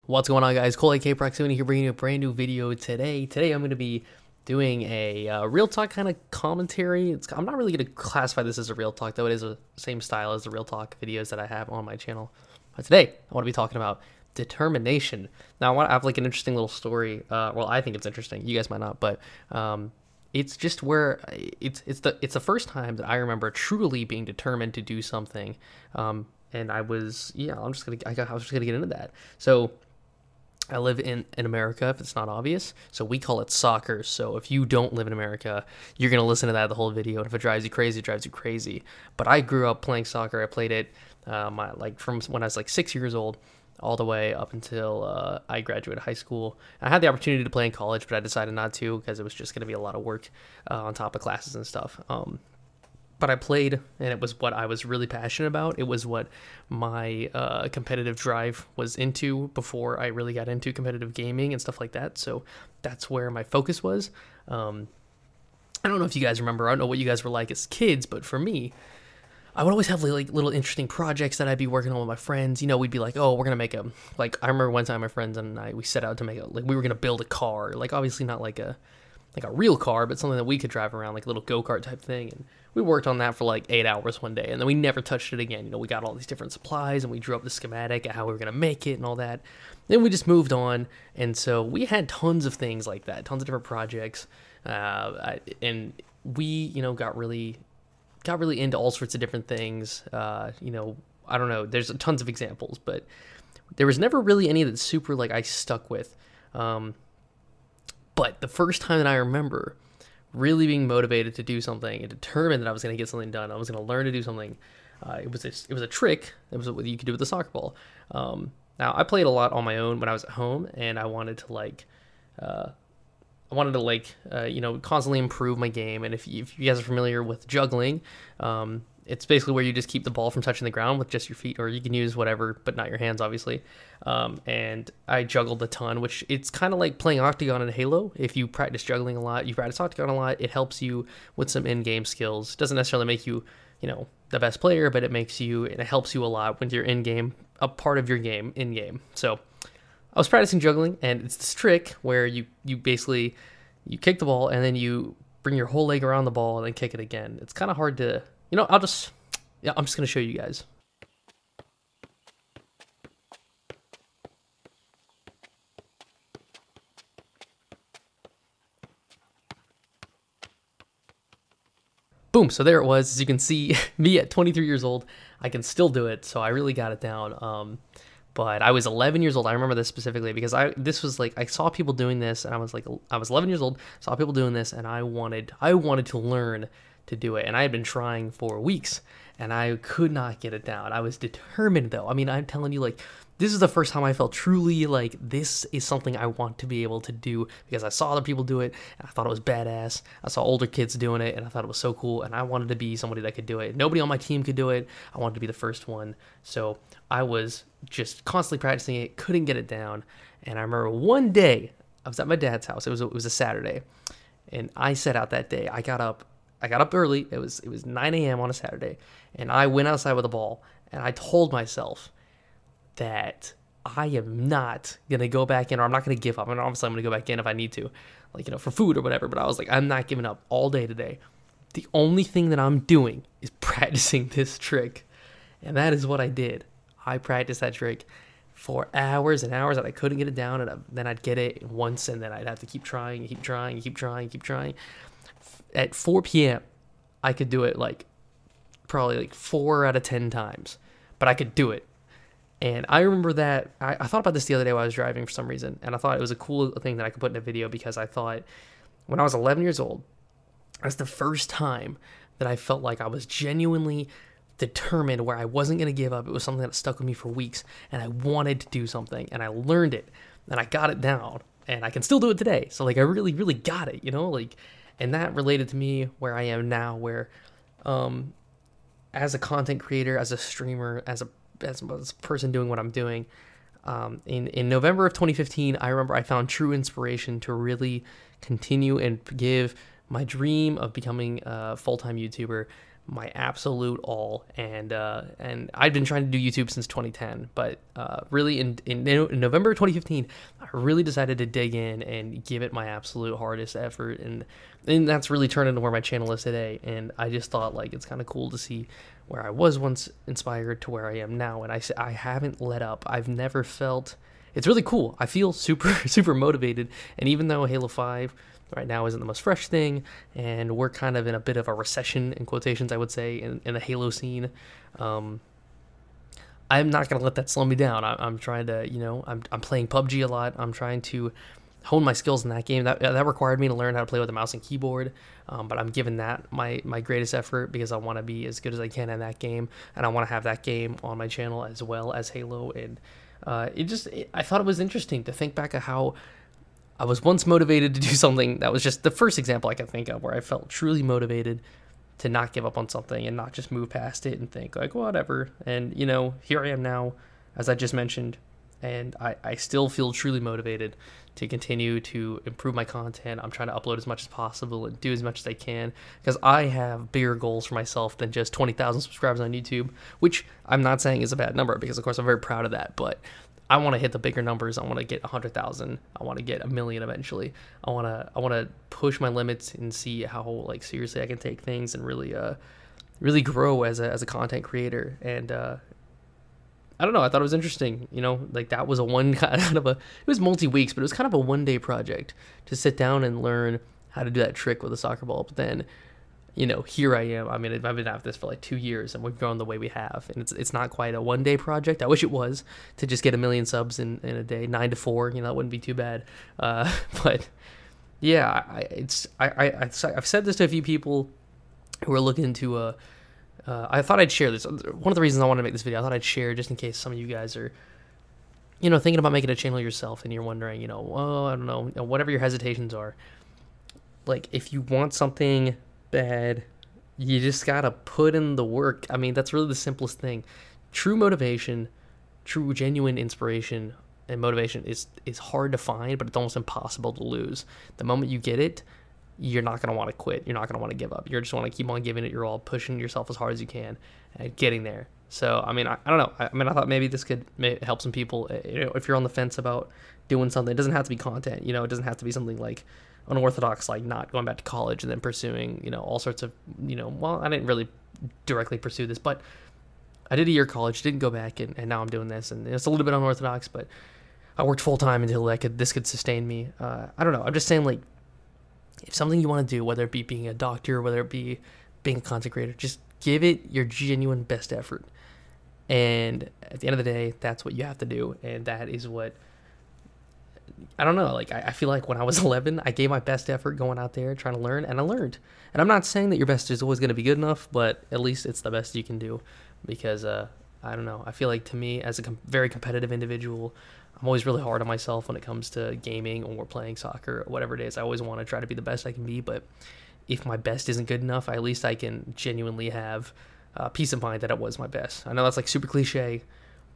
What's going on, guys? Cole aka Proximitty here, bringing you a brand new video today. Today I'm going to be doing a real talk kind of commentary. I'm not really going to classify this as a real talk, though it is the same style as the real talk videos that I have on my channel. But today I want to be talking about determination. Now I have like an interesting little story. Well, I think it's interesting. You guys might not, but it's just where it's the first time that I remember truly being determined to do something. And I was I was just gonna get into that. So I live in America, if it's not obvious, so we call it soccer. So if you don't live in America, you're going to listen to that the whole video, and if it drives you crazy, it drives you crazy. But I grew up playing soccer. I played it from when I was like 6 years old all the way up until I graduated high school. I had the opportunity to play in college, but I decided not to because it was just going to be a lot of work on top of classes and stuff. But I played, and it was what I was really passionate about. It was what my competitive drive was into before I really got into competitive gaming and stuff like that. So that's where my focus was. I don't know if you guys remember. I don't know what you guys were like as kids, but for me, I would always have like little interesting projects that I'd be working on with my friends. You know, we'd be like, oh, we're going to make a, like, I remember one time my friends and I, we set out to make a, like, we were going to build a car. Like, obviously not like a real car, but something that we could drive around, like a little go-kart type thing. And we worked on that for like 8 hours one day, and then we never touched it again. You know, we got all these different supplies, and we drew up the schematic at how we were going to make it and all that. Then we just moved on, and so we had tons of things like that, tons of different projects, and we, you know, got really into all sorts of different things. You know, I don't know, there's tons of examples, but there was never really any that super, like, I stuck with. But the first time that I remember really being motivated to do something and determined that I was going to get something done, I was going to learn to do something, it was a trick. It was what you could do with a soccer ball. Now, I played a lot on my own when I was at home, and I wanted to you know, constantly improve my game. And if you guys are familiar with juggling, it's basically where you just keep the ball from touching the ground with just your feet, or you can use whatever, but not your hands, obviously. And I juggled a ton, which it's kind of like playing Octagon in Halo. If you practice juggling a lot, you practice Octagon a lot, it helps you with some in-game skills. It doesn't necessarily make you, you know, the best player, but it helps you a lot when you're in-game, a part of your game, in-game. So I was practicing juggling, and it's this trick where you basically, you kick the ball, and then you bring your whole leg around the ball, and then kick it again. It's kind of hard to, you know, I'm just going to show you guys. Boom, so there it was. As you can see, me at 23 years old, I can still do it, so I really got it down. But I was 11 years old. I remember this specifically because this was like, I saw people doing this, and I was 11 years old, saw people doing this, and I wanted to learn to do it. And I had been trying for weeks, and I could not get it down. I was determined, though. I mean, I'm telling you, like, this is the first time I felt truly like this is something I want to be able to do, because I saw other people do it, and I thought it was badass. I saw older kids doing it, and I thought it was so cool, and I wanted to be somebody that could do it. Nobody on my team could do it. I wanted to be the first one. So I was just constantly practicing it, couldn't get it down. And I remember one day, I was at my dad's house. It was a Saturday, and I set out that day. I got up early. It was 9 a.m. on a Saturday, and I went outside with a ball, and I told myself that I am not going to go back in, or I'm not going to give up. I mean, obviously I'm going to go back in if I need to, like, you know, for food or whatever, but I was like, I'm not giving up all day today. The only thing that I'm doing is practicing this trick, and that is what I did. I practiced that trick for hours and hours, and I couldn't get it down, and then I'd get it once, and then I'd have to keep trying. At 4 p.m., I could do it like probably like 4 out of 10 times, but I could do it. And I remember that I thought about this the other day while I was driving for some reason, and I thought it was a cool thing that I could put in a video, because I thought when I was 11 years old, that's the first time that I felt like I was genuinely determined, where I wasn't going to give up. It was something that stuck with me for weeks, and I wanted to do something, and I learned it, and I got it down, and I can still do it today. So like, I really, really got it, you know, like, and that related to me where I am now, where as a content creator, as a streamer, as a person doing what I'm doing, in November of 2015, I remember I found true inspiration to really continue and give my dream of becoming a full-time YouTuber my absolute all, and I'd been trying to do YouTube since 2010, but really in November 2015, I really decided to dig in and give it my absolute hardest effort, and that's really turned into where my channel is today. And I just thought, like, it's kind of cool to see where I was once inspired to where I am now, and I haven't let up. I've never felt. It's really cool. I feel super motivated, and even though Halo 5 right now isn't the most fresh thing, and we're kind of in a bit of a recession, in quotations, I would say, in the Halo scene, I'm not gonna let that slow me down. I'm trying to, I'm playing PUBG a lot. I'm trying to hone my skills in that game. That required me to learn how to play with a mouse and keyboard, but I'm giving that my greatest effort because I want to be as good as I can in that game, and I want to have that game on my channel as well as Halo. And I thought it was interesting to think back of how I was once motivated to do something. That was just the first example I could think of where I felt truly motivated to not give up on something and not just move past it and think like, whatever. And, here I am now, as I just mentioned, and I still feel truly motivated to continue to improve my content. I'm trying to upload as much as possible and do as much as I can because I have bigger goals for myself than just 20,000 subscribers on YouTube, which I'm not saying is a bad number because, of course, I'm very proud of that, but I want to hit the bigger numbers. I want to get 100,000. I want to get 1 million eventually. I want to push my limits and see how like seriously I can take things and really grow as a content creator. And I don't know. I thought it was interesting. Like that was it was multi-weeks, but it was kind of a one-day project to sit down and learn how to do that trick with a soccer ball. But then, here I am. I mean, I've been at this for like 2 years, and we've grown the way we have. And it's not quite a one-day project. I wish it was, to just get 1 million subs in a day, 9 to 4. That wouldn't be too bad. But yeah, I've said this to a few people who are looking to. I thought I'd share this. One of the reasons I wanted to make this video, I thought I'd share just in case some of you guys are, thinking about making a channel yourself, and you're wondering, oh, I don't know, whatever your hesitations are. Like, if you want something bad, you just gotta put in the work. I mean, that's really the simplest thing. True motivation, true genuine inspiration and motivation is hard to find, but it's almost impossible to lose. The moment you get it, you're not going to want to quit. You're not going to want to give up. You just want to keep on giving it your all, pushing yourself as hard as you can and getting there. So, I mean, I don't know. I thought maybe this could help some people. If you're on the fence about doing something, it doesn't have to be content. It doesn't have to be something like unorthodox, like not going back to college and then pursuing, all sorts of, well, I didn't really directly pursue this, but I did a year of college, didn't go back, and now I'm doing this, and it's a little bit unorthodox, but I worked full time until this could sustain me. I don't know. I'm just saying, like, if something you want to do, whether it be being a doctor, whether it be being a content creator, just give it your genuine best effort. And at the end of the day, that's what you have to do. And that is what, I don't know, like, I feel like when I was 11, I gave my best effort going out there trying to learn, and I learned. And I'm not saying that your best is always going to be good enough, but at least it's the best you can do. Because, I don't know, I feel like, to me, as a very competitive individual, I'm always really hard on myself when it comes to gaming or playing soccer or whatever it is. I always want to try to be the best I can be, but if my best isn't good enough, at least I can genuinely have peace of mind that it was my best. I know that's like super cliche,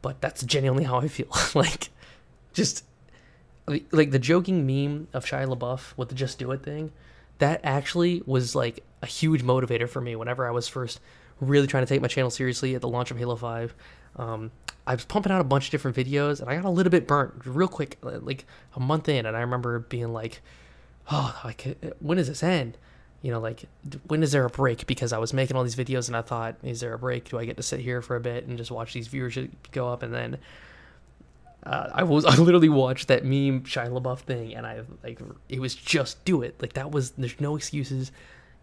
but that's genuinely how I feel. Like, just like the joking meme of Shia LaBeouf with the "just do it" thing, that actually was like a huge motivator for me whenever I was first really trying to take my channel seriously at the launch of Halo 5. I was pumping out a bunch of different videos, and I got a little bit burnt real quick, like a month in, and I remember being like, oh, like, when does this end? Like, when is there a break? Because I was making all these videos, and I thought, is there a break? Do I get to sit here for a bit and just watch these viewers go up? And then I literally watched that meme Shia LaBeouf thing, and it was just do it. Like, there's no excuses.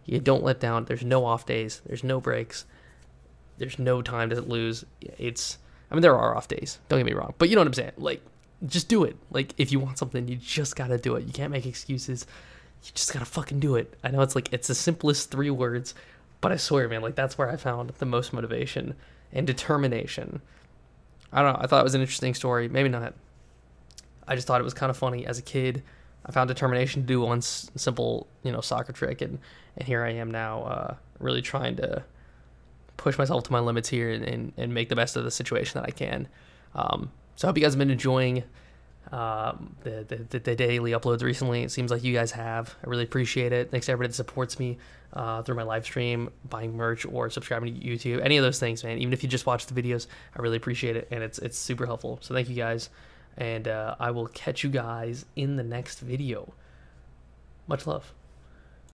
You don't let down. There's no off days. There's no breaks. There's no time to lose. There are off days. Don't get me wrong. But you know what I'm saying. Like, just do it. Like, if you want something, you just got to do it. You can't make excuses. You just got to fucking do it. I know it's the simplest 3 words, but I swear, man, like, that's where I found the most motivation and determination. I don't know. I thought it was an interesting story. Maybe not. I just thought it was kind of funny. As a kid, I found determination to do one simple, soccer trick, and here I am now, really trying to push myself to my limits here and make the best of the situation that I can. So I hope you guys have been enjoying the daily uploads recently. It seems like you guys have. I really appreciate it. Thanks to everybody that supports me through my live stream, buying merch, or subscribing to YouTube. Any of those things, man. Even if you just watch the videos, I really appreciate it, and it's super helpful. So thank you guys, and I will catch you guys in the next video. Much love.